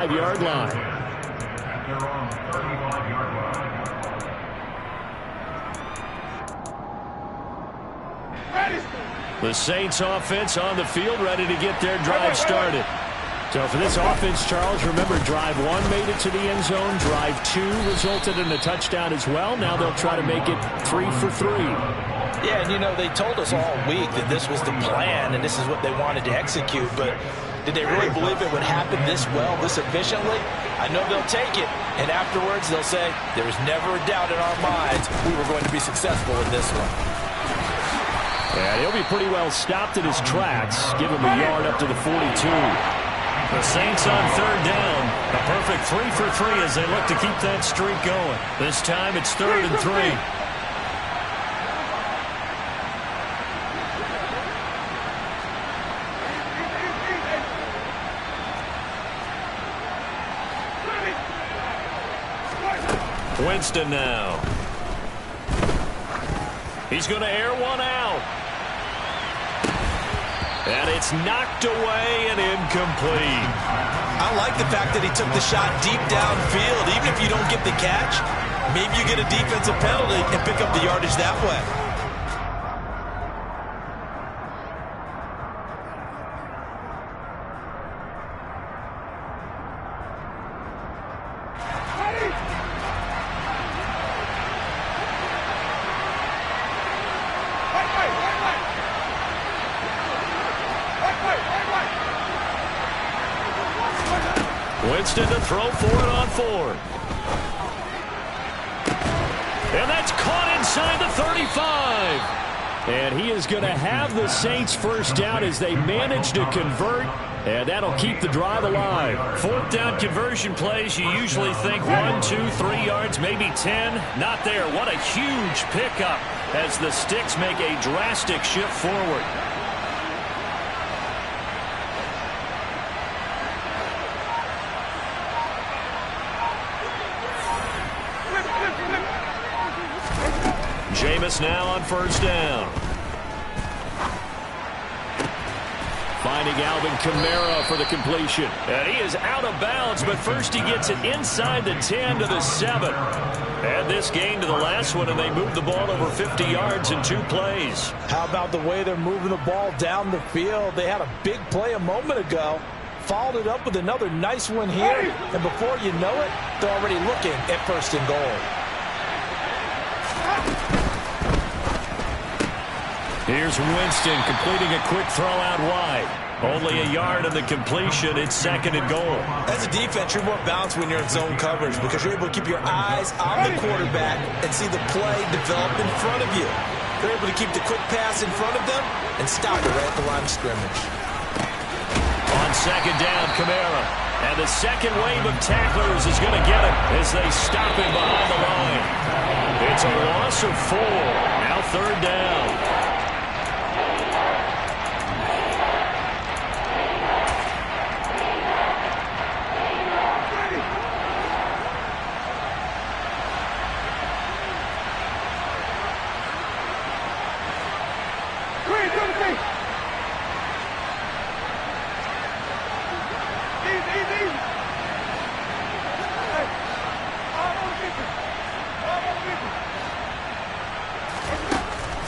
5-yard line. The Saints offense on the field, ready to get their drive started. So for this offense, Charles, remember drive 1 made it to the end zone. Drive 2 resulted in a touchdown as well. Now they'll try to make it 3 for 3. Yeah, and you know, they told us all week that this was the plan and this is what they wanted to execute. But did they really believe it would happen this well, this efficiently? I know they'll take it. And afterwards, they'll say, there was never a doubt in our minds we were going to be successful in this one. And he'll be pretty well stopped in his tracks. Give him a yard up to the 42. The Saints on 3rd down. A perfect 3 for 3 as they look to keep that streak going. This time it's 3rd and 3. Winston now. He's going to air one out. And it's knocked away and incomplete. I like the fact that he took the shot deep downfield. Even if you don't get the catch, maybe you get a defensive penalty and pick up the yardage that way. Winston to throw for it on 4. And that's caught inside the 35. And he is going to have the Saints first down as they manage to convert. And that'll keep the drive alive. 4th down conversion plays, you usually think 1, 2, 3 yards, maybe 10. Not there. What a huge pickup as the Sticks make a drastic shift forward. Jameis now on 1st down. Finding Alvin Kamara for the completion. And he is out of bounds, but first he gets it inside the 10 to the 7. And this gain to the last one, and they move the ball over 50 yards in 2 plays. How about the way they're moving the ball down the field? They had a big play a moment ago. Followed it up with another nice one here. And before you know it, they're already looking at 1st and goal. Here's Winston completing a quick throw out wide. Only a yard of the completion. It's 2nd and goal. As a defense, you're more balanced when you're in zone coverage because you're able to keep your eyes on the quarterback and see the play develop in front of you. They're able to keep the quick pass in front of them and stop it right at the line of scrimmage. On 2nd down, Kamara. And the second wave of tacklers is going to get him as they stop him behind the line. It's a loss of 4. Now 3rd down.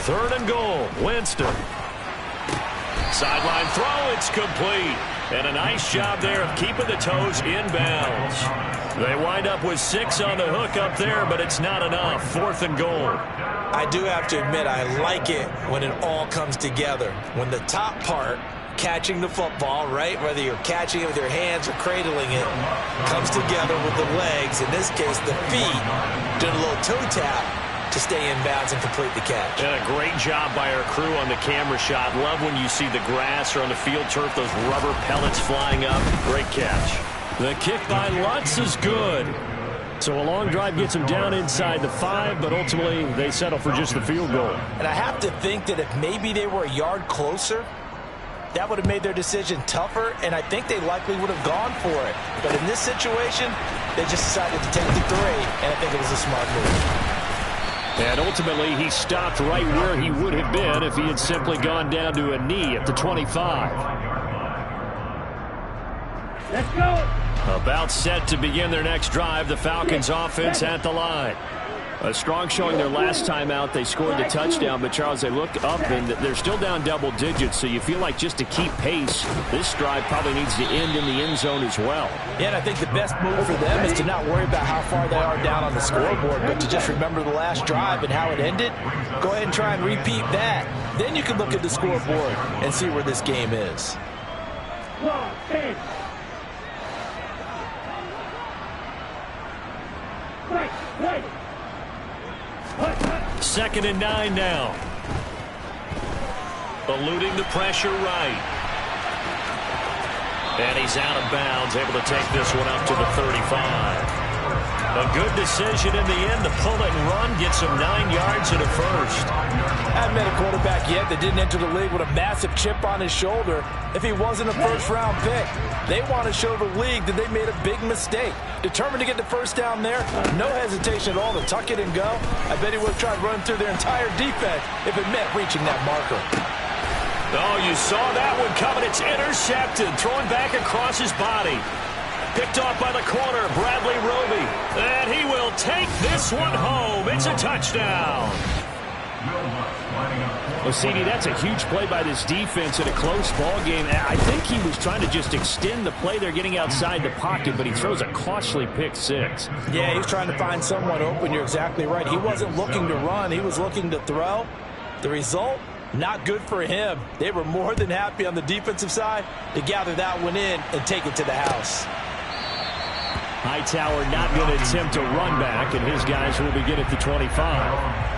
Third and goal, Winston. Sideline throw, it's complete. And a nice job there of keeping the toes inbounds. They wind up with 6 on the hook up there, but it's not enough. 4th and goal. I do have to admit, I like it when it all comes together. When the top part, catching the football, right, whether you're catching it with your hands or cradling it, comes together with the legs, in this case the feet, doing a little toe tap to stay in bounds and complete the catch. And a great job by our crew on the camera shot. Love when you see the grass or on the field turf, those rubber pellets flying up. Great catch. The kick by Lutz is good. So a long drive gets them down inside the 5, but ultimately they settle for just the field goal. And I have to think that if maybe they were a yard closer, that would have made their decision tougher, and I think they likely would have gone for it. But in this situation, they just decided to take the 3, and I think it was a smart move. And ultimately, he stopped right where he would have been if he had simply gone down to a knee at the 25. Let's go. About set to begin their next drive. The Falcons offense at the line. A strong showing their last time out. They scored the touchdown, but Charles, they look up and they're still down double digits, so you feel like just to keep pace, this drive probably needs to end in the end zone as well. Yeah, and I think the best move for them is to not worry about how far they are down on the scoreboard, but to just remember the last drive and how it ended. Go ahead and try and repeat that. Then you can look at the scoreboard and see where this game is. Second and 9 now. Eluding the pressure right. And he's out of bounds, able to take this one up to the 35. A good decision in the end to pull it and run, gets him 9 yards and a first. I haven't met a quarterback yet that didn't enter the league with a massive chip on his shoulder if he wasn't a first-round pick. They want to show the league that they made a big mistake. Determined to get the first down there, no hesitation at all to tuck it and go. I bet he would have tried running through their entire defense if it meant reaching that marker. Oh, you saw that one coming. It's intercepted, throwing back across his body. Picked off by the corner, Bradley Roby. And he will take this one home. It's a touchdown. Well, CD, that's a huge play by this defense in a close ball game. I think he was trying to just extend the play. They're getting outside the pocket, but he throws a costly pick six. Yeah, he was trying to find someone open. You're exactly right. He wasn't looking to run. He was looking to throw. The result, not good for him. They were more than happy on the defensive side to gather that one in and take it to the house. Hightower not going to attempt a run back, and his guys will begin at the 25.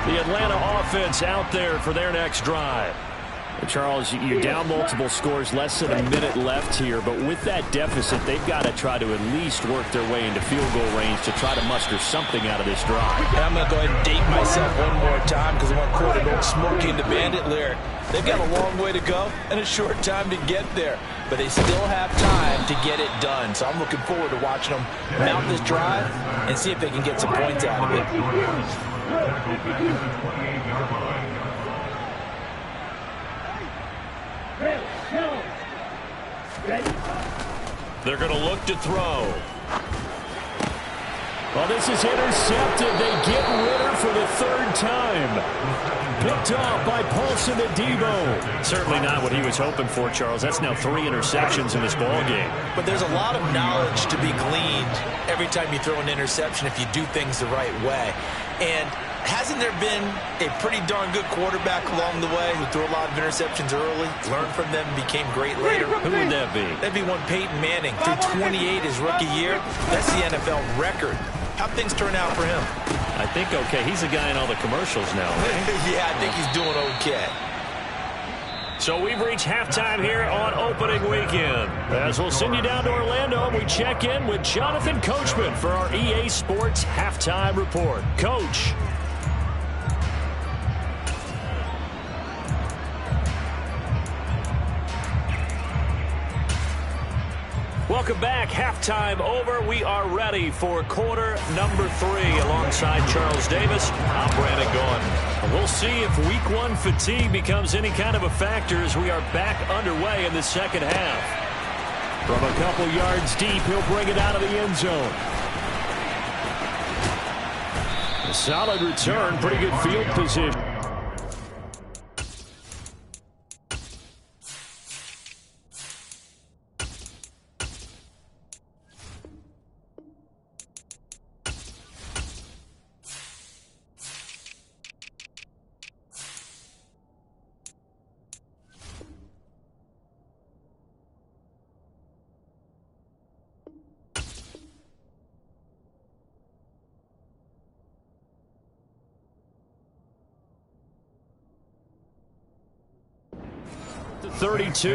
The Atlanta offense out there for their next drive. Charles, you're down multiple scores, less than a minute left here, but with that deficit, they've got to try to at least work their way into field goal range to try to muster something out of this drive. And I'm going to go ahead and date myself one more time because I want to quote an old Smokey and the Bandit lyric. They've got a long way to go and a short time to get there, but they still have time to get it done. So I'm looking forward to watching them mount this drive and see if they can get some points out of it. They're going to look to throw. Well, this is intercepted. They get Ritter for the third time. Picked off by Paulson Adebo. Certainly not what he was hoping for, Charles. That's now 3 interceptions in this ball game. But there's a lot of knowledge to be gleaned every time you throw an interception if you do things the right way. And hasn't there been a pretty darn good quarterback along the way who threw a lot of interceptions early, learned from them, became great later? Who would that be? That'd be one Peyton Manning. Threw 28 his rookie year. That's the NFL record. How'd things turn out for him? I think okay. He's the guy in all the commercials now. Yeah, I think he's doing okay. So we've reached halftime here on opening weekend. As we'll send you down to Orlando, we check in with Jonathan Coachman for our EA Sports Halftime Report. Coach. Welcome back. Halftime over. We are ready for quarter number 3 alongside Charles Davis. I'm Brandon Gaudin. We'll see if week 1 fatigue becomes any kind of a factor as we are back underway in the second half. From a couple yards deep, he'll bring it out of the end zone. A solid return. Pretty good field position. To 32.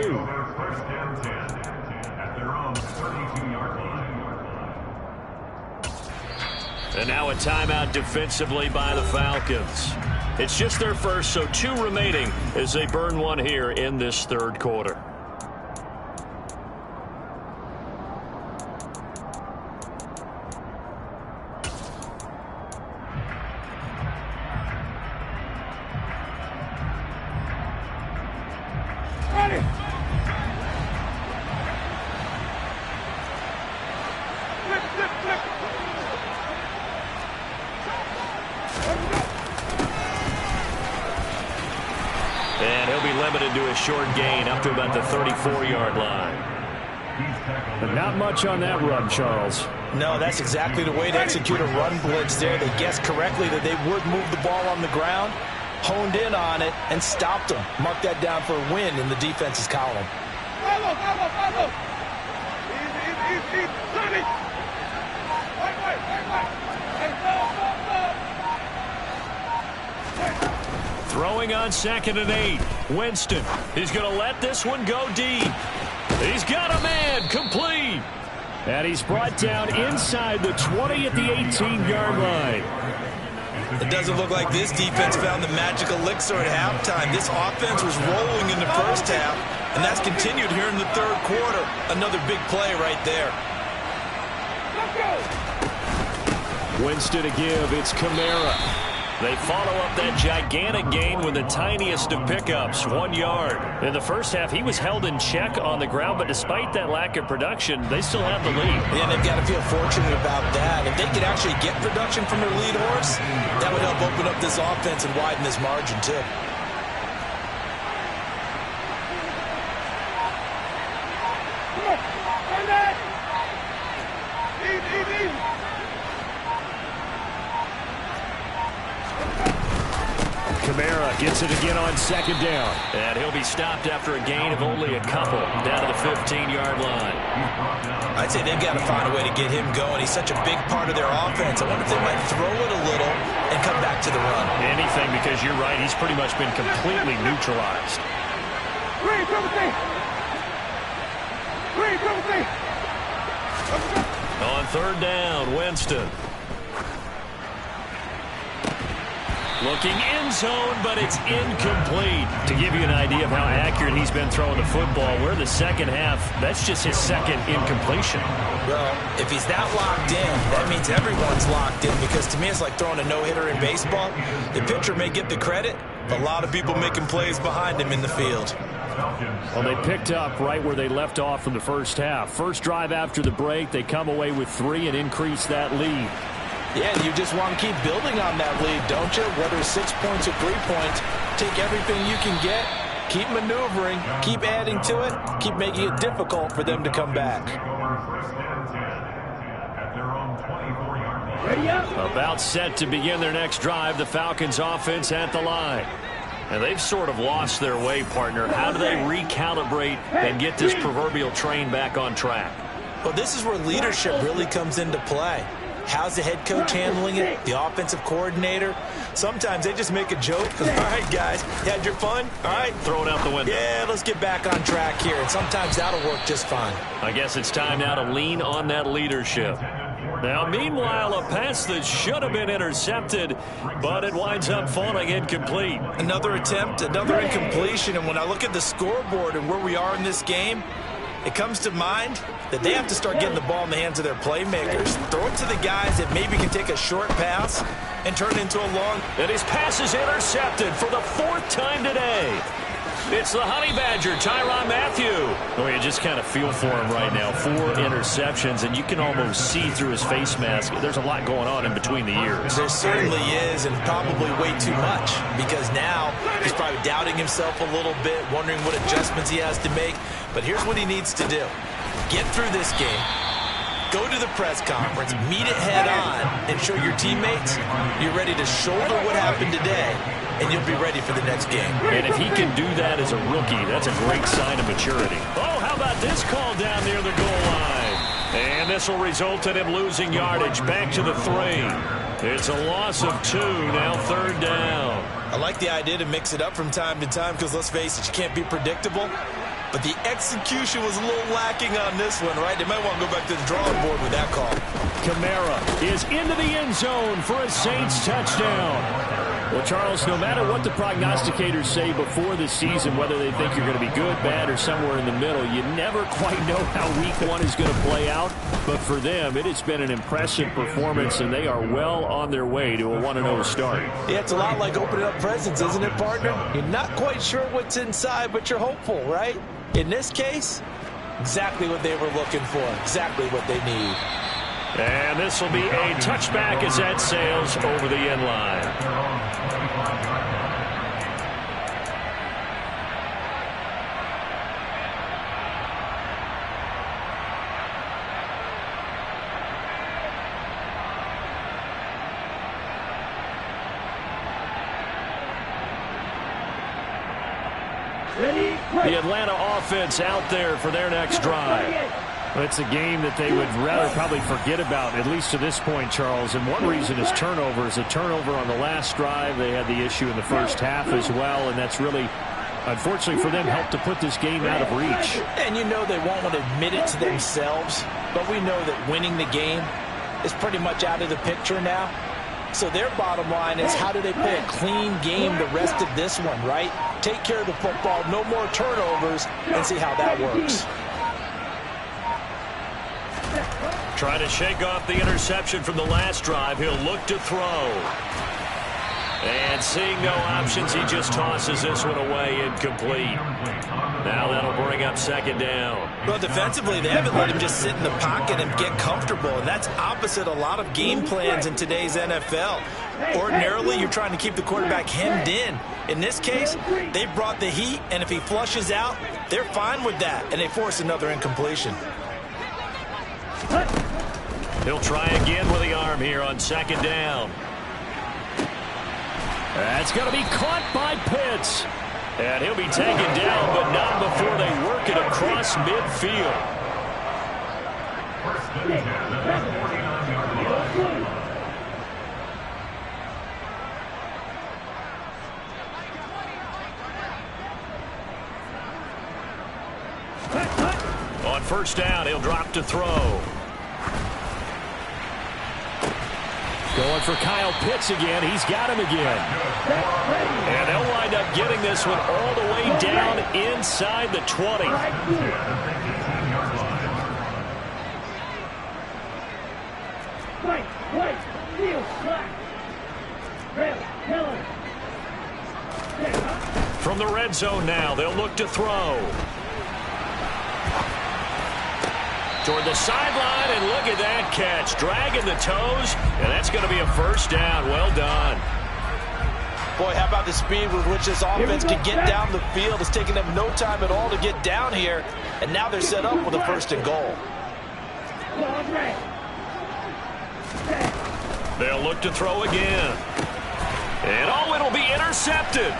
And now a timeout defensively by the Falcons. It's just their first, so 2 remaining as they burn one here in this third quarter. And he'll be limited to a short gain up to about the 34-yard line. But not much on that run, Charles. No, that's exactly the way to execute a run blitz there. They guessed correctly that they would move the ball on the ground, honed in on it, and stopped them. Mark that down for a win in the defense's column. Throwing on 2nd and 8. Winston. He's going to let this one go deep. He's got a man. Complete. And he's brought down inside the 20 at the 18-yard line. It doesn't look like this defense found the magic elixir at halftime. This offense was rolling in the first half, and that's continued here in the third quarter. Another big play right there. Winston to give. It's Kamara. They follow up that gigantic gain with the tiniest of pickups, 1 yard. In the first half, he was held in check on the ground, but despite that lack of production, they still have the lead. Yeah, they've got to feel fortunate about that. If they could actually get production from their lead horse, that would help open up this offense and widen this margin, too. Kamara gets it again on 2nd down. And he'll be stopped after a gain of only a couple down to the 15-yard line. I'd say they've got to find a way to get him going. He's such a big part of their offense. I wonder if they might throw it a little and come back to the run. Anything, because you're right. He's pretty much been completely neutralized. On 3rd down, Winston. Looking end zone, but it's incomplete. To give you an idea of how accurate he's been throwing the football, we're in the second half. That's just his second incompletion. Well, if he's that locked in, that means everyone's locked in, because to me it's like throwing a no-hitter in baseball. The pitcher may get the credit, but a lot of people making plays behind him in the field. Well, they picked up right where they left off from the first half. First drive after the break, they come away with 3 and increase that lead. Yeah, you just want to keep building on that lead, don't you? Whether it's 6 points or 3 points, take everything you can get, keep maneuvering, keep adding to it, keep making it difficult for them to come back. About set to begin their next drive, the Falcons offense at the line. And they've sort of lost their way, partner. How do they recalibrate and get this proverbial train back on track? Well, this is where leadership really comes into play. How's the head coach handling it? The offensive coordinator? Sometimes they just make a joke. All right, guys, you had your fun? All right. Throw it out the window. Yeah, let's get back on track here. And sometimes that'll work just fine. I guess it's time now to lean on that leadership. Now, meanwhile, a pass that should have been intercepted, but it winds up falling incomplete. Another attempt, another incompletion. And when I look at the scoreboard and where we are in this game, it comes to mind that they have to start getting the ball in the hands of their playmakers. Throw it to the guys that maybe can take a short pass and turn it into a long. And his pass is intercepted for the 4th time today. It's the Honey Badger, Tyrann Mathieu. Oh, you just kind of feel for him right now. 4 interceptions, and you can almost see through his face mask. There's a lot going on in between the ears. There certainly is, and probably way too much, because now he's probably doubting himself a little bit, wondering what adjustments he has to make. But here's what he needs to do. Get through this game. Go to the press conference, meet it head on, and show your teammates you're ready to shoulder what happened today, and you'll be ready for the next game. And if he can do that as a rookie, that's a great sign of maturity. Oh, how about this call down near the goal line? And this will result in him losing yardage back to the 3. It's a loss of 2, now 3rd down. I like the idea to mix it up from time to time because, let's face it, you can't be predictable. But the execution was a little lacking on this one, right? They might want to go back to the drawing board with that call. Kamara is into the end zone for a Saints touchdown. Well, Charles, no matter what the prognosticators say before the season, whether they think you're going to be good, bad, or somewhere in the middle, you never quite know how week 1 is going to play out. But for them, it has been an impressive performance, and they are well on their way to a 1-0 start. Yeah, it's a lot like opening up presents, isn't it, partner? You're not quite sure what's inside, but you're hopeful, right? In this case, exactly what they were looking for, exactly what they need. And this will be a touchback as that sails over the end line. The Atlanta offense out there for their next drive. Well, it's a game that they would rather probably forget about, at least to this point, Charles. And one reason is turnovers. A turnover on the last drive. They had the issue in the first half as well, and that's really, unfortunately for them, helped to put this game out of reach. And you know they won't want to admit it to themselves, but we know that winning the game is pretty much out of the picture now. So their bottom line is, how do they play a clean game the rest of this one, right? Take care of the football, no more turnovers, and see how that works. Trying to shake off the interception from the last drive. He'll look to throw. And seeing no options, he just tosses this one away, incomplete. Now that'll bring up second down. Well, defensively, they haven't let him just sit in the pocket and get comfortable, and that's opposite a lot of game plans in today's NFL. Ordinarily, you're trying to keep the quarterback hemmed in. In this case, they brought the heat, and if he flushes out, they're fine with that, and they force another incompletion. He'll try again with the arm here on second down. That's going to be caught by Pitts. And he'll be taken down, but not before they work it across midfield. On first down, he'll drop to throw. Going for Kyle Pitts again. He's got him again. And they'll wind up getting this one all the way down inside the 20. From the red zone now, they'll look to throw. Toward the sideline, and look at that catch. Dragging the toes, and that's going to be a first down. Well done. Boy, how about the speed with which this offense can get down the field? It's taking them no time at all to get down here, and now they're set up with a first and goal. They'll look to throw again. And oh, it'll be intercepted.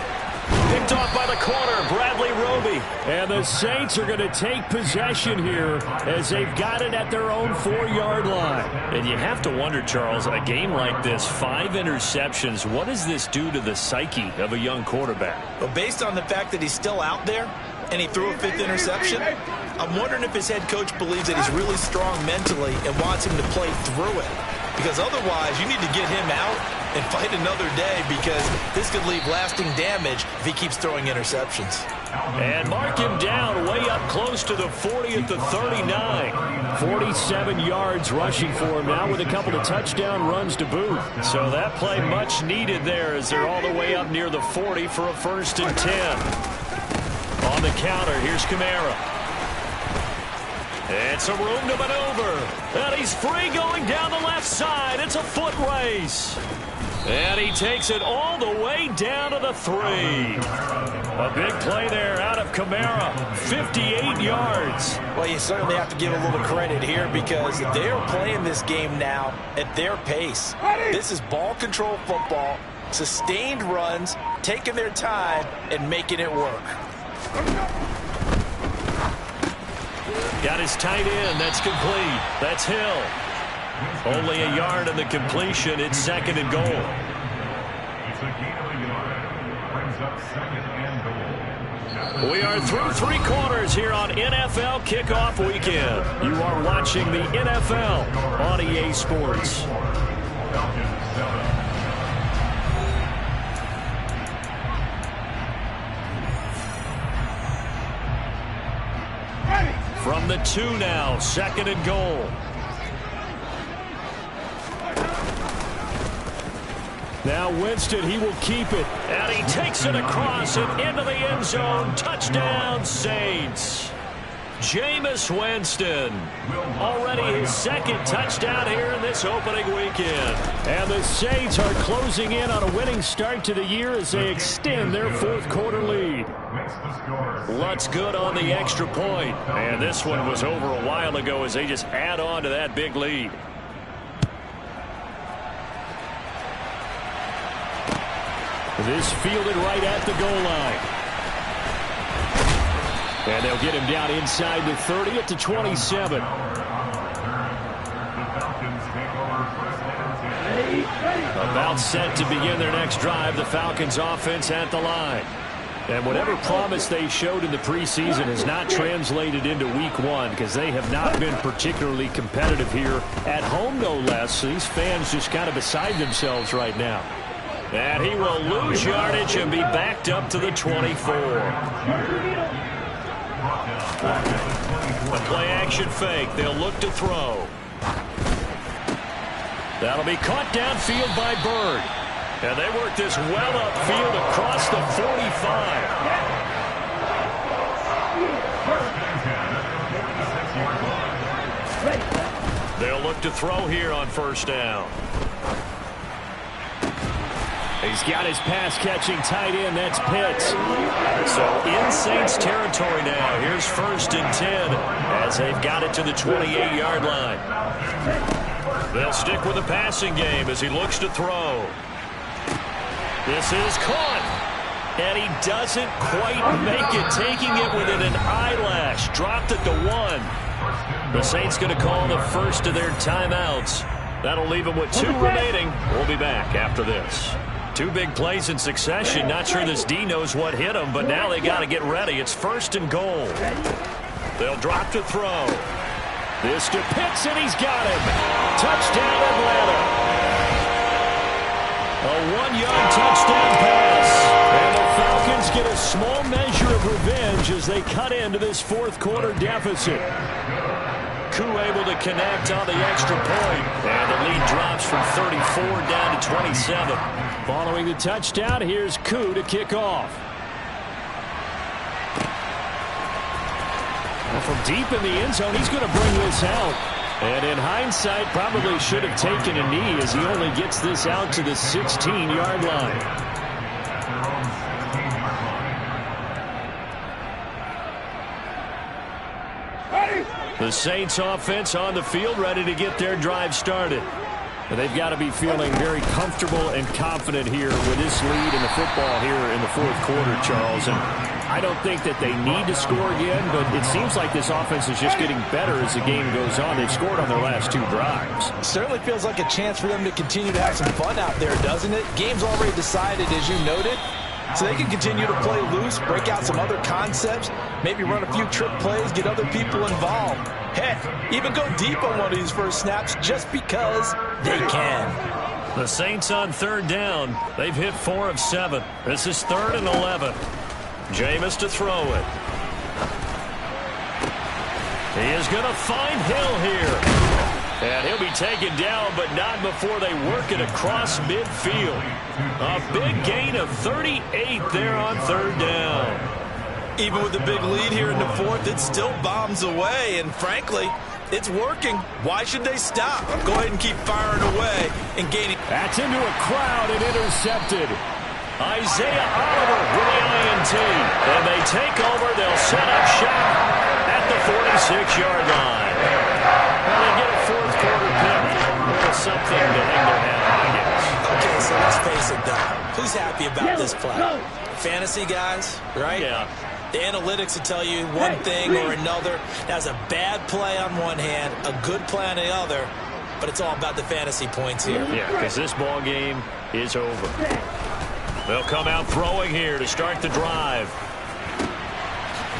Picked off by the corner, Bradley Roby. And the Saints are going to take possession here as they've got it at their own 4-yard line. And you have to wonder, Charles, a game like this, 5 interceptions, what does this do to the psyche of a young quarterback? Well, based on the fact that he's still out there and he threw a 5th interception, I'm wondering if his head coach believes that he's really strong mentally and wants him to play through it. Because otherwise, you need to get him out and fight another day, because this could leave lasting damage if he keeps throwing interceptions. And mark him down way up close to the 40 at the 39. 47 yards rushing for him now with a couple of touchdown runs to boot. So that play much needed there as they're all the way up near the 40 for a 1st and 10. On the counter, here's Kamara. It's some room to maneuver. And he's free going down the left side. It's a foot race. And he takes it all the way down to the 3. A big play there out of Kamara. 58 yards. Well, you certainly have to give a little credit here, because they're playing this game now at their pace. This is ball control football, sustained runs, taking their time, and making it work. Got his tight end. That's complete. That's Hill. Only a yard in the completion. It's 2nd and goal. We are through 3 quarters here on NFL Kickoff Weekend. You are watching the NFL on EA Sports. From the 2 now, 2nd and goal. Now Winston, he will keep it. And he takes it across and into the end zone. Touchdown, Saints. Jameis Winston. Already his second touchdown here in this opening weekend. And the Saints are closing in on a winning start to the year as they extend their fourth quarter lead. Lutz good on the extra point. And this one was over a while ago as they just add on to that big lead. This fielded right at the goal line. And they'll get him down inside the 30 at the 27. About set to begin their next drive. The Falcons offense at the line. And whatever promise they showed in the preseason has not translated into week one because they have not been particularly competitive here at home, no less. These fans just kind of beside themselves right now. And he will lose yardage and be backed up to the 24. A play-action fake. They'll look to throw. That'll be caught downfield by Bird. And they work this well upfield across the 45. They'll look to throw here on first down. He's got his pass-catching tight end. That's Pitts. So in Saints territory now. Here's 1st and 10 as they've got it to the 28-yard line. They'll stick with the passing game as he looks to throw. This is caught. And he doesn't quite make it, taking it within an eyelash. Dropped it to 1. The Saints going to call the first of their timeouts. That'll leave them with 2 remaining. We'll be back after this. 2 big plays in succession. Not sure this D knows what hit him, but now they got to get ready. It's 1st and goal. They'll drop to throw. This to Pitts, and he's got him. Touchdown, Atlanta. A 1-yard touchdown pass. And the Falcons get a small measure of revenge as they cut into this fourth quarter deficit. Koo able to connect on the extra point. And the lead drops from 34 down to 27. Following the touchdown, here's Koo to kick off. Well, from deep in the end zone, he's going to bring this out. And in hindsight, probably should have taken a knee as he only gets this out to the 16-yard line. The Saints offense on the field ready to get their drive started. But they've got to be feeling very comfortable and confident here with this lead in the football here in the fourth quarter, Charles. And I don't think that they need to score again, but it seems like this offense is just getting better as the game goes on. They've scored on their last 2 drives. Certainly feels like a chance for them to continue to have some fun out there, doesn't it? Game's already decided, as you noted. So they can continue to play loose, break out some other concepts, maybe run a few trick plays, get other people involved. Heck, even go deep on one of these first snaps just because they can. The Saints on 3rd down. They've hit 4 of 7. This is 3rd and 11. Jameis to throw it. He is going to find Hill here. And he'll be taken down, but not before they work it across midfield. A big gain of 38 there on 3rd down. Even with the big lead here in the 4th, it still bombs away. And frankly, it's working. Why should they stop? Go ahead and keep firing away and gaining. That's into a crowd and intercepted. Isaiah Oliver with the INT. And they take over. They'll set up shop at the 46-yard line. And they get a fourth quarter pick. Something to hang their hat on, I guess. Okay, so let's face it, though. Who's happy about this play? Fantasy guys, right? Yeah. The analytics will tell you one thing or another. That's a bad play on one hand, a good play on the other, but it's all about the fantasy points here. Yeah, because this ball game is over. They'll come out throwing here to start the drive.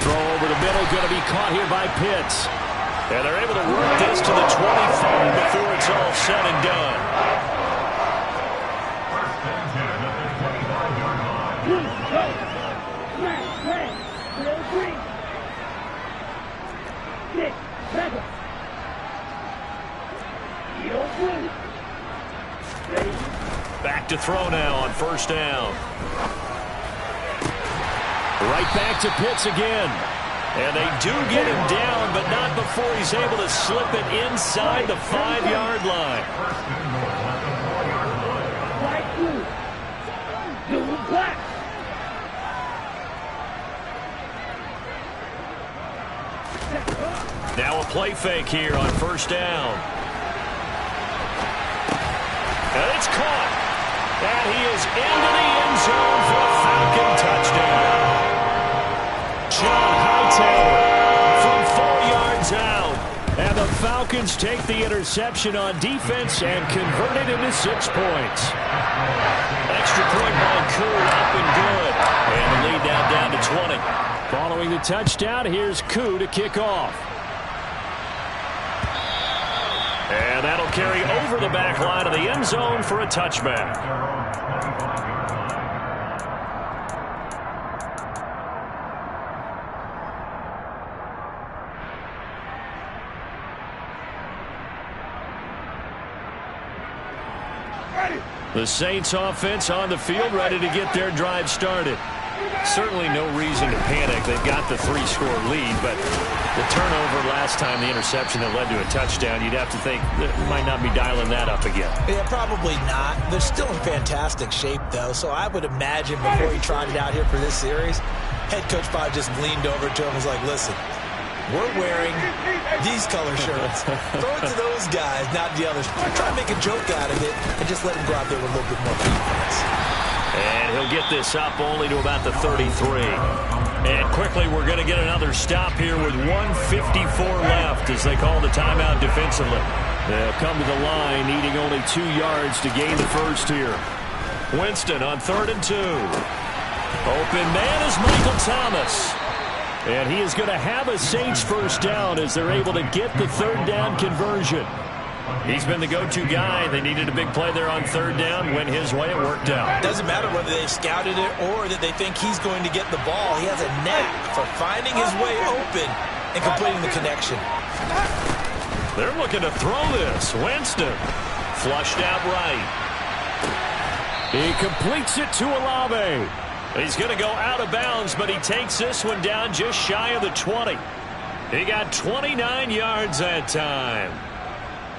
Throw over the middle, going to be caught here by Pitts. And they're able to work this to the 25 before it's all said and done. Back to throw now on first down. Right back to Pitts again. And they do get him down, but not before he's able to slip it inside the 5-yard line. Now a play fake here on first down. And it's caught. And he is into the end zone for a Falcon touchdown. John Hightower from 4 yards out. And the Falcons take the interception on defense and convert it into 6 points. Extra point by Koo, up and good. And the lead now down to 20. Following the touchdown, here's Koo to kick off. And that'll carry over the back line of the end zone for a touchback. The Saints offense on the field, ready to get their drive started. Certainly no reason to panic. They've got the 3-score lead, but the turnover last time, the interception that led to a touchdown, you'd have to think that might not be dialing that up again. Yeah, probably not. They're still in fantastic shape, though, so I would imagine before he trotted out here for this series, head coach probably just leaned over to him and was like, listen, we're wearing these color shirts. Throw it to those guys, not the others. Try to make a joke out of it and just let him go out there with a little bit more defense. And he'll get this up only to about the 33. And quickly, we're going to get another stop here with 1:54 left as they call the timeout defensively. They'll come to the line, needing only 2 yards to gain the first here. Winston on 3rd and 2. Open man is Michael Thomas. And he is going to have a Saints first down as they're able to get the 3rd down conversion. He's been the go-to guy. They needed a big play there on 3rd down. Went his way, it worked out. Doesn't matter whether they scouted it or that they think he's going to get the ball. He has a knack for finding his way open and completing the connection. They're looking to throw this. Winston flushed out right. He completes it to Olave. He's going to go out of bounds, but he takes this one down just shy of the 20. He got 29 yards that time.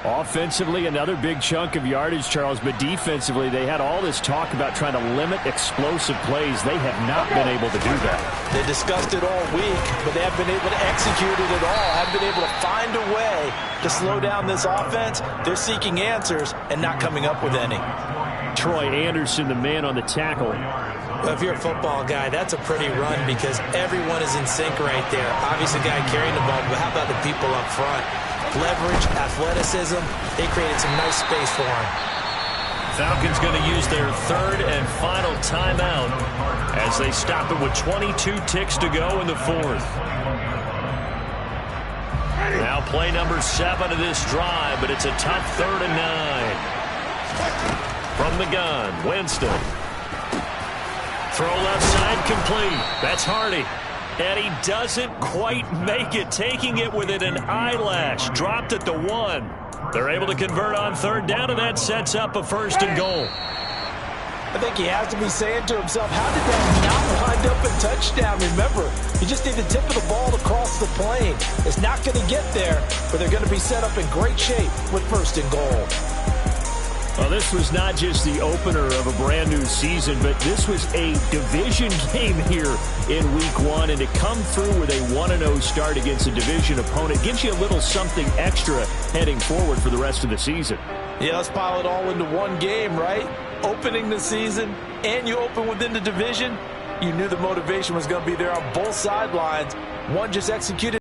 Offensively, another big chunk of yardage, Charles, but defensively, they had all this talk about trying to limit explosive plays. They have not been able to do that. They discussed it all week, but they haven't been able to execute it at all. Haven't been able to find a way to slow down this offense. They're seeking answers and not coming up with any. Troy Anderson, the man on the tackle. Well, if you're a football guy, that's a pretty run because everyone is in sync right there. Obviously, the guy carrying the ball, but how about the people up front? Leverage, athleticism, they created some nice space for him. Falcons going to use their 3rd and final timeout as they stop it with 22 ticks to go in the 4th. Now play number 7 of this drive, but it's a tough 3rd and 9. From the gun, Winston. Throw left side complete. That's Hardy. And he doesn't quite make it, taking it within an eyelash. Dropped at the 1. They're able to convert on 3rd down, and that sets up a 1st and goal. I think he has to be saying to himself, how did that not wind up a touchdown? Remember, you just need the tip of the ball to cross the plane. It's not going to get there, but they're going to be set up in great shape with 1st and goal. Well, this was not just the opener of a brand new season, but this was a division game here in week 1. And to come through with a 1-0 start against a division opponent gives you a little something extra heading forward for the rest of the season. Yeah, let's pile it all into one game, right? Opening the season, and you open within the division. You knew the motivation was going to be there on both sidelines. One just executed.